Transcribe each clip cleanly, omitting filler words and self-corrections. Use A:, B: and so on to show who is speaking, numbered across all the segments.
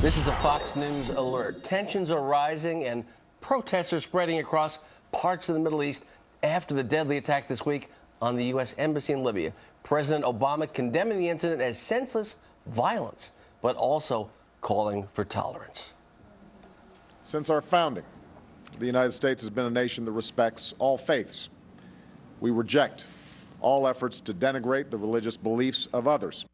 A: This is a Fox News alert. Tensions are rising and protests are spreading across parts of the Middle East after the deadly attack this week on the U.S. Embassy in Libya. President Obama condemning the incident as senseless violence, but also calling for tolerance.
B: Since our founding, the United States has been a nation that respects all faiths. We reject all efforts to denigrate the religious beliefs of others.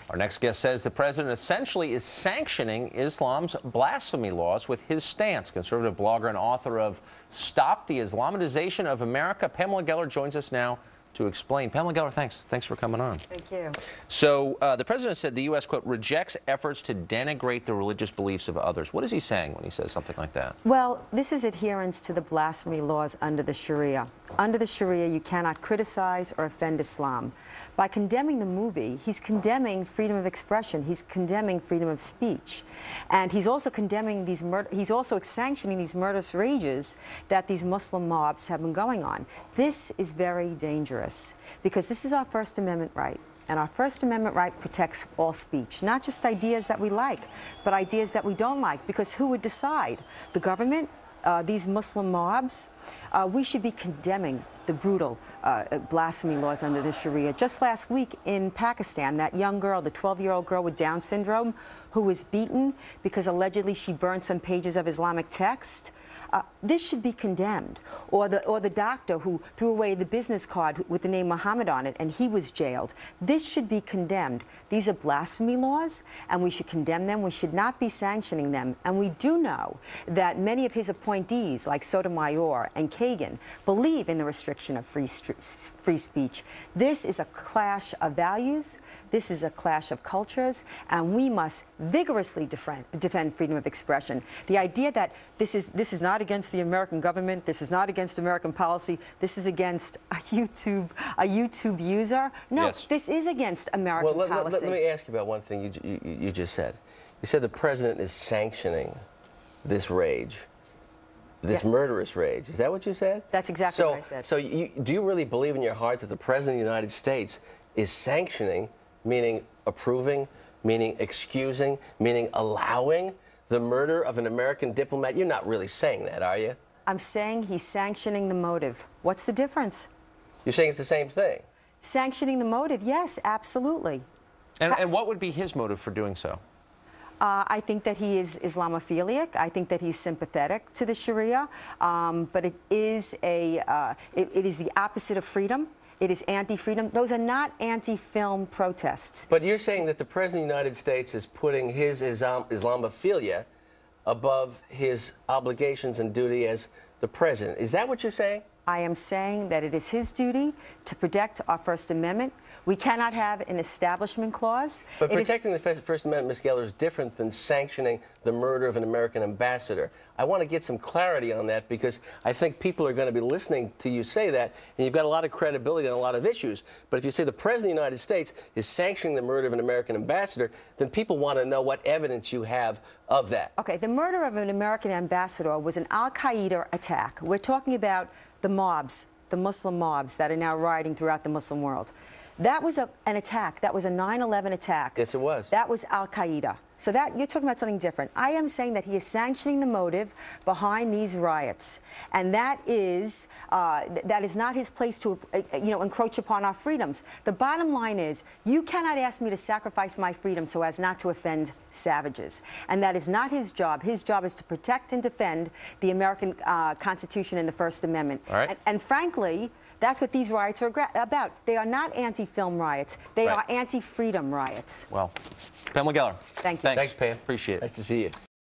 C: Our next guest says the president essentially is sanctioning Islam's blasphemy laws with his stance. Conservative blogger and author of Stop the Islamization of America, Pamela Geller, joins us now to explain. Pamela Geller, thanks for coming on.
D: Thank you.
C: So the president said the U.S., quote, rejects efforts to denigrate the religious beliefs of others. What is he saying when he says something like that?
D: Well, this is adherence to the blasphemy laws under the Sharia. Under the Sharia, you cannot criticize or offend Islam. By condemning the movie, he's condemning freedom of expression. He's condemning freedom of speech. And he's also condemning these he's also sanctioning these murderous rages that these Muslim mobs have been going on. This is very dangerous because this is our First Amendment right. And our First Amendment right protects all speech, not just ideas that we like, but ideas that we don't like, because who would decide? The government? These Muslim mobs? We should be condemning the brutal blasphemy laws under the Sharia. Just last week in Pakistan, that young girl, the 12-year-old girl with Down syndrome, who was beaten because allegedly she burned some pages of Islamic text, this should be condemned. Or the doctor who threw away the business card with the name Muhammad on it and he was jailed. This should be condemned. These are blasphemy laws and we should condemn them. We should not be sanctioning them. And we do know that many of his appointees, like Sotomayor and Kagan, believe in the restriction of free speech. This is a clash of values. This is a clash of cultures, and we must vigorously defend freedom of expression. The idea that this is not against the American government, this is not against American policy, this is against a YouTube user. No, yes. This is against American policy.
A: Let me ask you about one thing you just said. You said the president is sanctioning this rage. This murderous rage. Is that what you said?
D: That's exactly what I said.
A: So do you really believe in your heart that the President of the United States is sanctioning, meaning approving, meaning excusing, meaning allowing the murder of an American diplomat? You're not really saying that, are you?
D: I'm saying he's sanctioning the motive. What's the difference?
A: You're saying it's the same thing?
D: Sanctioning the motive, yes, absolutely.
C: And what would be his motive for doing so?
D: I think that he is Islamophilic. I think that he's sympathetic to the Sharia, but it is the opposite of freedom. It is anti-freedom. Those are not anti-film protests.
A: But you're saying that the President of the United States is putting his Islamophilia above his obligations and duty as the President. Is that what you're saying?
D: I am saying that it is his duty to protect our First Amendment. We cannot have an establishment clause.
A: But protecting the First Amendment, Ms. Geller, is different than sanctioning the murder of an American ambassador. I want to get some clarity on that because I think people are going to be listening to you say that, and you've got a lot of credibility on a lot of issues. But if you say the President of the United States is sanctioning the murder of an American ambassador, then people want to know what evidence you have of that.
D: Okay, the murder of an American ambassador was an al-Qaeda attack. We're talking about the mobs, the Muslim mobs that are now rioting throughout the Muslim world. That was an attack. That was a 9/11 attack.
A: Yes, it was.
D: That was al-Qaeda. So that you're talking about something different. I am saying that he is sanctioning the motive behind these riots, and that is not his place to encroach upon our freedoms. The bottom line is you cannot ask me to sacrifice my freedom so as not to offend savages, and that is not his job. His job is to protect and defend the American Constitution and the First Amendment.
C: All right.
D: And frankly, that's what these riots are about. They are not anti-film riots. They are anti-freedom riots.
C: Well, Pamela Geller.
D: Thank you.
A: Thanks, Pam.
C: Appreciate it.
A: Nice to see you.